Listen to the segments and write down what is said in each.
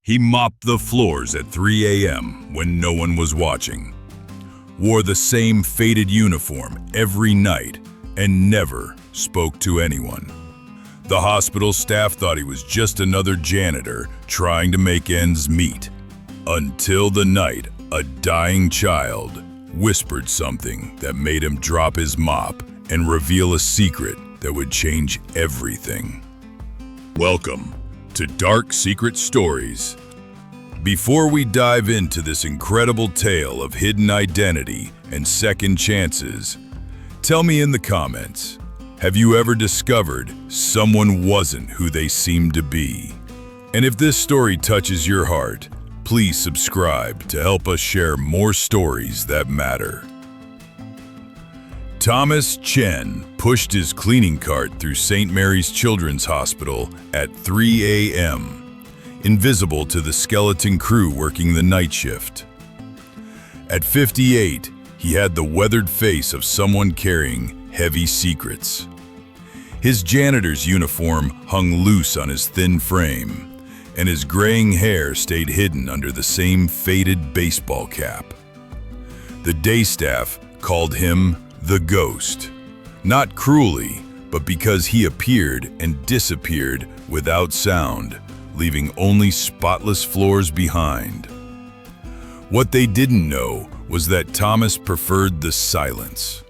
He mopped the floors at 3 a.m. when no one was watching, wore the same faded uniform every night, and never spoke to anyone. The hospital staff thought he was just another janitor trying to make ends meet, until the night a dying child whispered something that made him drop his mop and reveal a secret that would change everything. Welcome to Dark Secret Stories. Before we dive into this incredible tale of hidden identity and second chances, tell me in the comments, have you ever discovered someone wasn't who they seemed to be? And if this story touches your heart, please subscribe to help us share more stories that matter. Thomas Chen pushed his cleaning cart through St. Mary's Children's Hospital at 3 a.m., invisible to the skeleton crew working the night shift. At 58, he had the weathered face of someone carrying heavy secrets. His janitor's uniform hung loose on his thin frame, and his graying hair stayed hidden under the same faded baseball cap. The day staff called him the Ghost, not cruelly, but because he appeared and disappeared without sound, leaving only spotless floors behind. What they didn't know was that Thomas preferred the silence.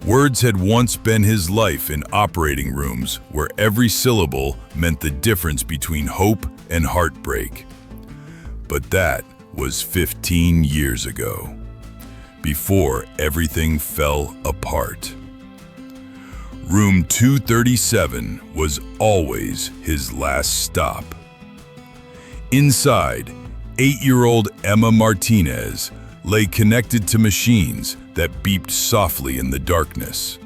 Words had once been his life in operating rooms where every syllable meant the difference between hope and heartbreak. But that was 15 years ago, before everything fell apart. Room 237 was always his last stop. Inside, 8-year-old Emma Martinez lay connected to machines that beeped softly in the darkness.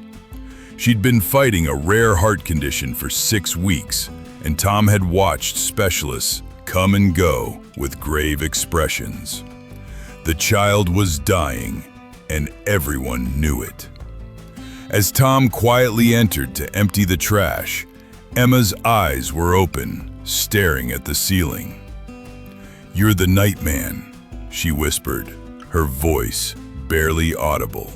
She'd been fighting a rare heart condition for 6 weeks, and Tom had watched specialists come and go with grave expressions. The child was dying, and everyone knew it. As Tom quietly entered to empty the trash, Emma's eyes were open, staring at the ceiling. "You're the night man," she whispered, her voice barely audible.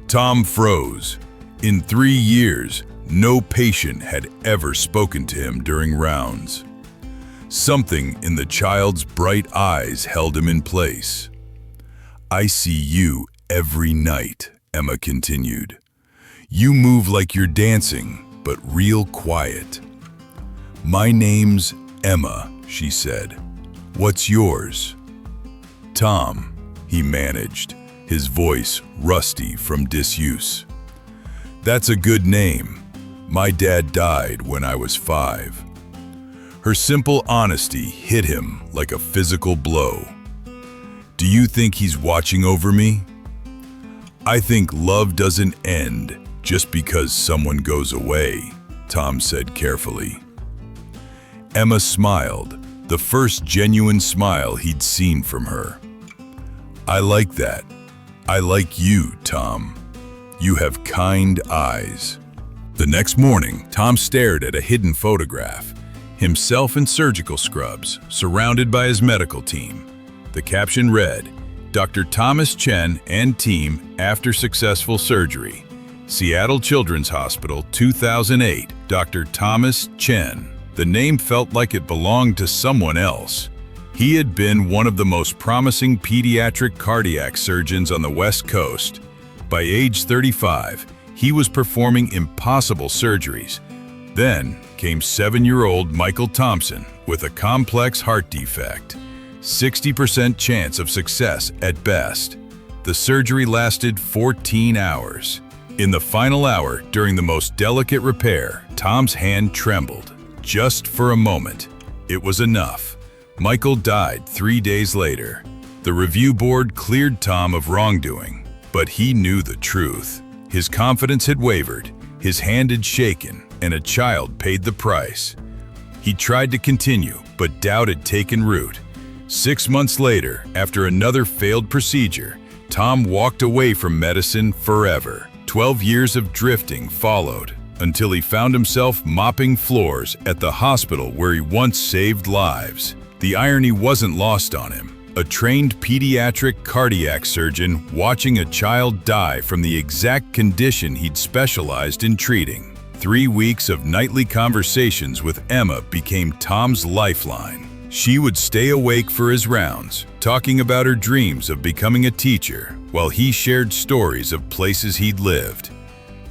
Tom froze. In 3 years, no patient had ever spoken to him during rounds. Something in the child's bright eyes held him in place. "I see you every night," Emma continued. "You move like you're dancing, but real quiet." "My name's Emma," she said. "What's yours?" "Tom," he managed, his voice rusty from disuse. "That's a good name. My dad died when I was 5. Her simple honesty hit him like a physical blow. "Do you think he's watching over me?" "I think love doesn't end just because someone goes away," Tom said carefully. Emma smiled, the first genuine smile he'd seen from her. "I like that. I like you, Tom. You have kind eyes." The next morning, Tom stared at a hidden photograph, himself in surgical scrubs, surrounded by his medical team. The caption read, "Dr. Thomas Chen and team after successful surgery. Seattle Children's Hospital, 2008, Dr. Thomas Chen." The name felt like it belonged to someone else. He had been one of the most promising pediatric cardiac surgeons on the West Coast. By age 35, he was performing impossible surgeries. Then came 7-year-old Michael Thompson with a complex heart defect. 60% chance of success at best. The surgery lasted 14 hours. In the final hour, during the most delicate repair, Tom's hand trembled. Just for a moment. It was enough. Michael died 3 days later. The review board cleared Tom of wrongdoing, but he knew the truth. His confidence had wavered, his hand had shaken, and a child paid the price. He tried to continue, but doubt had taken root. 6 months later, after another failed procedure, Tom walked away from medicine forever. 12 years of drifting followed. until he found himself mopping floors at the hospital where he once saved lives. The irony wasn't lost on him. A trained pediatric cardiac surgeon watching a child die from the exact condition he'd specialized in treating. 3 weeks of nightly conversations with Emma became Tom's lifeline. She would stay awake for his rounds, talking about her dreams of becoming a teacher, while he shared stories of places he'd lived.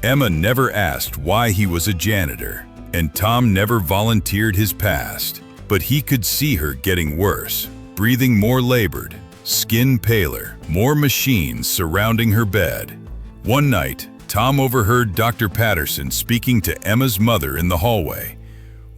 Emma never asked why he was a janitor, and Tom never volunteered his past. But he could see her getting worse, breathing more labored, skin paler, more machines surrounding her bed. One night, Tom overheard Dr. Patterson speaking to Emma's mother in the hallway.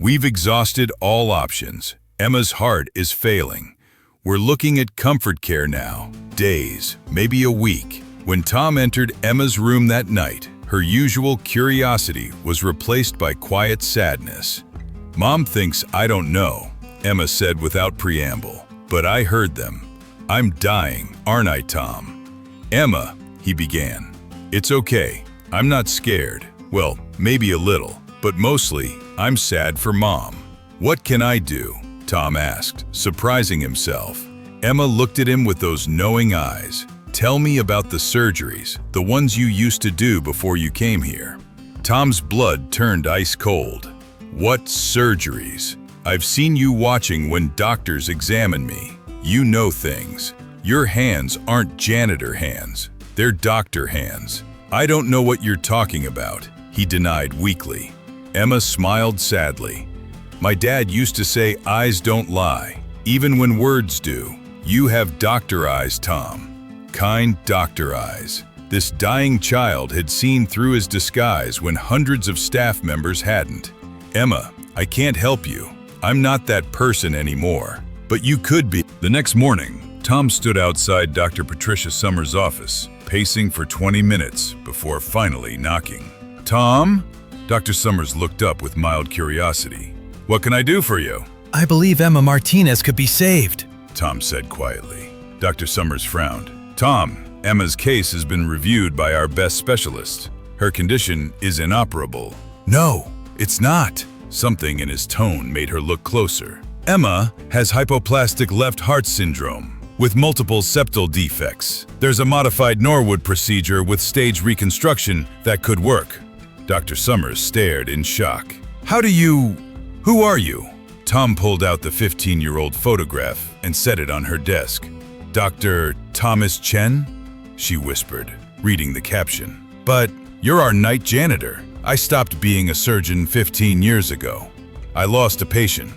"We've exhausted all options. Emma's heart is failing. We're looking at comfort care now. Days, maybe a week." When Tom entered Emma's room that night, her usual curiosity was replaced by quiet sadness. "Mom thinks I don't know," Emma said without preamble. "But I heard them. I'm dying, aren't I, Tom?" "Emma," he began. "It's okay. I'm not scared. Well, maybe a little, but mostly, I'm sad for Mom." "What can I do?" Tom asked, surprising himself. Emma looked at him with those knowing eyes. "Tell me about the surgeries, the ones you used to do before you came here." Tom's blood turned ice cold. "What surgeries? I've seen you watching when doctors examine me. You know things. Your hands aren't janitor hands. They're doctor hands." "I don't know what you're talking about," he denied weakly. Emma smiled sadly. "My dad used to say eyes don't lie, even when words do. You have doctor eyes, Tom. Kind doctor eyes." This dying child had seen through his disguise when hundreds of staff members hadn't. "Emma, I can't help you. I'm not that person anymore. But you could be." The next morning, Tom stood outside Dr. Patricia Summers' office, pacing for 20 minutes before finally knocking. "Tom?" Dr. Summers looked up with mild curiosity. "What can I do for you?" "I believe Emma Martinez could be saved," Tom said quietly. Dr. Summers frowned. "Tom, Emma's case has been reviewed by our best specialist. Her condition is inoperable." "No, it's not." Something in his tone made her look closer. "Emma has hypoplastic left heart syndrome with multiple septal defects. There's a modified Norwood procedure with stage reconstruction that could work." Dr. Summers stared in shock. Who are you?" Tom pulled out the 15-year-old photograph and set it on her desk. "Dr. Thomas Chen?" she whispered, reading the caption. "But you're our night janitor. I stopped being a surgeon 15 years ago. I lost a patient,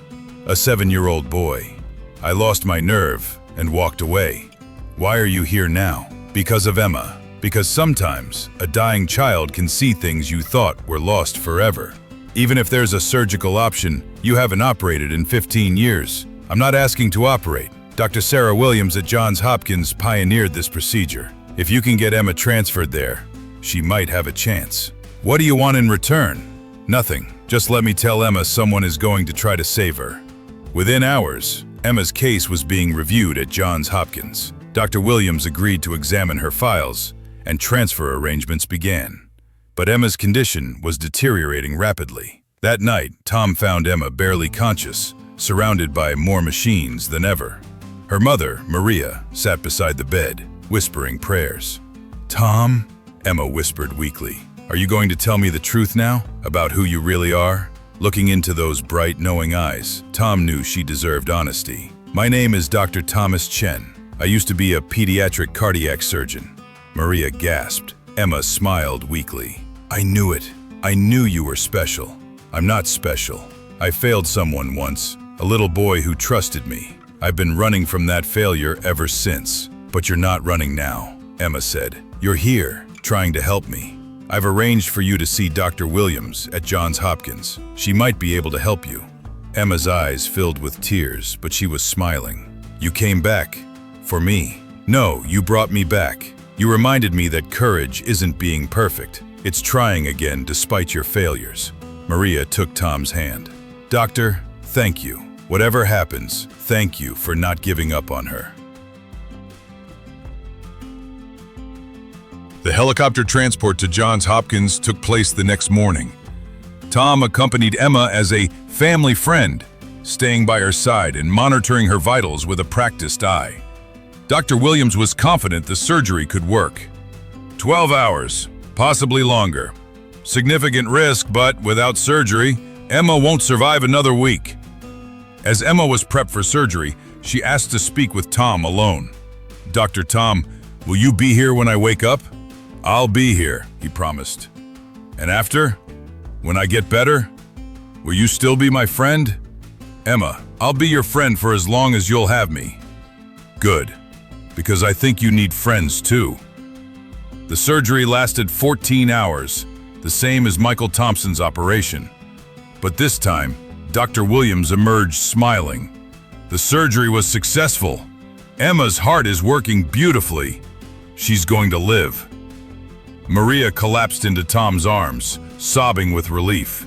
a 7-year-old boy. I lost my nerve and walked away. Why are you here now?" "Because of Emma. Because sometimes a dying child can see things you thought were lost forever. Even if there's a surgical option, you haven't operated in 15 years. I'm not asking to operate. Dr. Sarah Williams at Johns Hopkins pioneered this procedure. If you can get Emma transferred there, she might have a chance." "What do you want in return?" "Nothing. Just let me tell Emma someone is going to try to save her." Within hours, Emma's case was being reviewed at Johns Hopkins. Dr. Williams agreed to examine her files, and transfer arrangements began. But Emma's condition was deteriorating rapidly. That night, Tom found Emma barely conscious, surrounded by more machines than ever. Her mother, Maria, sat beside the bed, whispering prayers. "Tom," Emma whispered weakly, "are you going to tell me the truth now, about who you really are?" Looking into those bright, knowing eyes, Tom knew she deserved honesty. "My name is Dr. Thomas Chen. I used to be a pediatric cardiac surgeon." Maria gasped. Emma smiled weakly. "I knew it. I knew you were special." "I'm not special. I failed someone once, a little boy who trusted me. I've been running from that failure ever since." "But you're not running now," Emma said. "You're here, trying to help me. I've arranged for you to see Dr. Williams at Johns Hopkins. She might be able to help you." Emma's eyes filled with tears, but she was smiling. "You came back. For me." "No, you brought me back. You reminded me that courage isn't being perfect. It's trying again despite your failures." Maria took Tom's hand. "Doctor, thank you. Whatever happens, thank you for not giving up on her." The helicopter transport to Johns Hopkins took place the next morning. Tom accompanied Emma as a family friend, staying by her side and monitoring her vitals with a practiced eye. Dr. Williams was confident the surgery could work. 12 hours, possibly longer. Significant risk, but without surgery, Emma won't survive another week. As Emma was prepped for surgery, she asked to speak with Tom alone. "Dr. Tom, will you be here when I wake up?" "I'll be here," he promised. "And after? When I get better? Will you still be my friend?" "Emma, I'll be your friend for as long as you'll have me." "Good, because I think you need friends too." The surgery lasted 14 hours, the same as Michael Thompson's operation. But this time, Dr. Williams emerged smiling. The surgery was successful. Emma's heart is working beautifully. She's going to live. Maria collapsed into Tom's arms, sobbing with relief.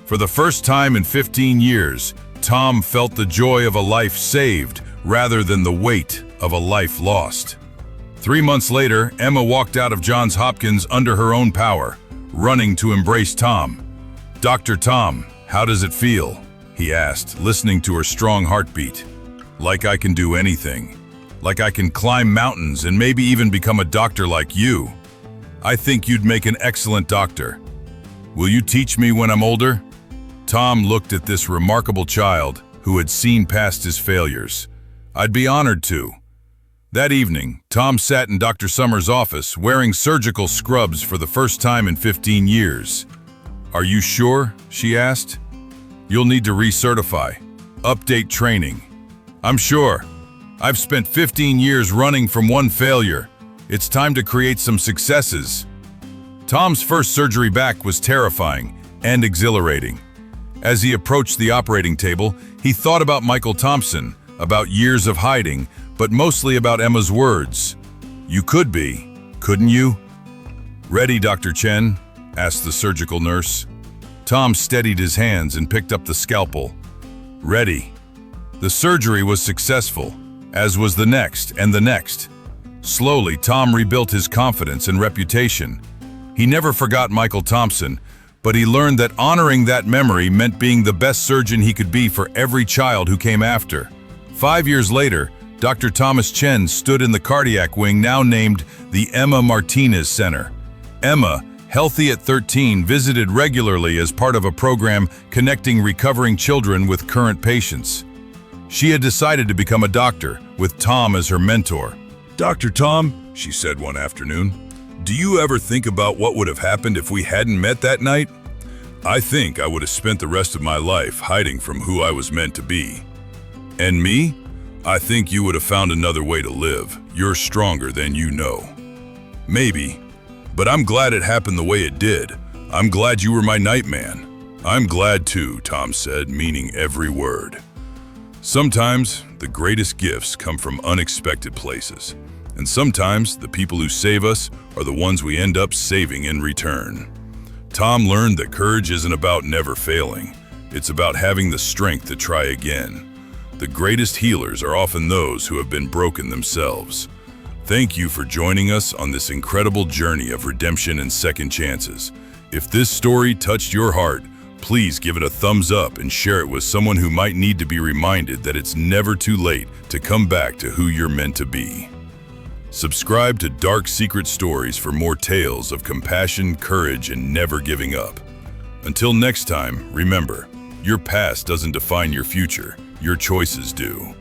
For the first time in 15 years, Tom felt the joy of a life saved rather than the weight of a life lost. 3 months later, Emma walked out of Johns Hopkins under her own power, running to embrace Tom. "Dr. Tom, how does it feel?" he asked, listening to her strong heartbeat. "Like I can do anything. Like I can climb mountains and maybe even become a doctor like you. I think you'd make an excellent doctor. Will you teach me when I'm older?" Tom looked at this remarkable child who had seen past his failures. "I'd be honored to." That evening, Tom sat in Dr. Summers' office wearing surgical scrubs for the first time in 15 years. "Are you sure?" she asked. "You'll need to recertify. Update training." "I'm sure. I've spent 15 years running from one failure. It's time to create some successes." Tom's first surgery back was terrifying and exhilarating. As he approached the operating table, he thought about Michael Thompson, about years of hiding, but mostly about Emma's words. "You could be, couldn't you?" "Ready, Dr. Chen?" asked the surgical nurse. Tom steadied his hands and picked up the scalpel. "Ready." The surgery was successful, as was the next and the next. Slowly, Tom rebuilt his confidence and reputation. He never forgot Michael Thompson, but he learned that honoring that memory meant being the best surgeon he could be for every child who came after. 5 years later, Dr. Thomas Chen stood in the cardiac wing now named the Emma Martinez Center. Emma, healthy at 13, visited regularly as part of a program connecting recovering children with current patients. She had decided to become a doctor, with Tom as her mentor. "Dr. Tom," she said one afternoon, "do you ever think about what would have happened if we hadn't met that night? I think I would have spent the rest of my life hiding from who I was meant to be. And me? I think you would have found another way to live. You're stronger than you know." "Maybe, but I'm glad it happened the way it did. I'm glad you were my nightman." "I'm glad too," Tom said, meaning every word. Sometimes the greatest gifts come from unexpected places, and sometimes the people who save us are the ones we end up saving in return. Tom learned that courage isn't about never failing. It's about having the strength to try again. The greatest healers are often those who have been broken themselves. Thank you for joining us on this incredible journey of redemption and second chances. If this story touched your heart, please give it a thumbs up and share it with someone who might need to be reminded that it's never too late to come back to who you're meant to be. Subscribe to Dark Secret Stories for more tales of compassion, courage, and never giving up. Until next time, remember, your past doesn't define your future. Your choices do.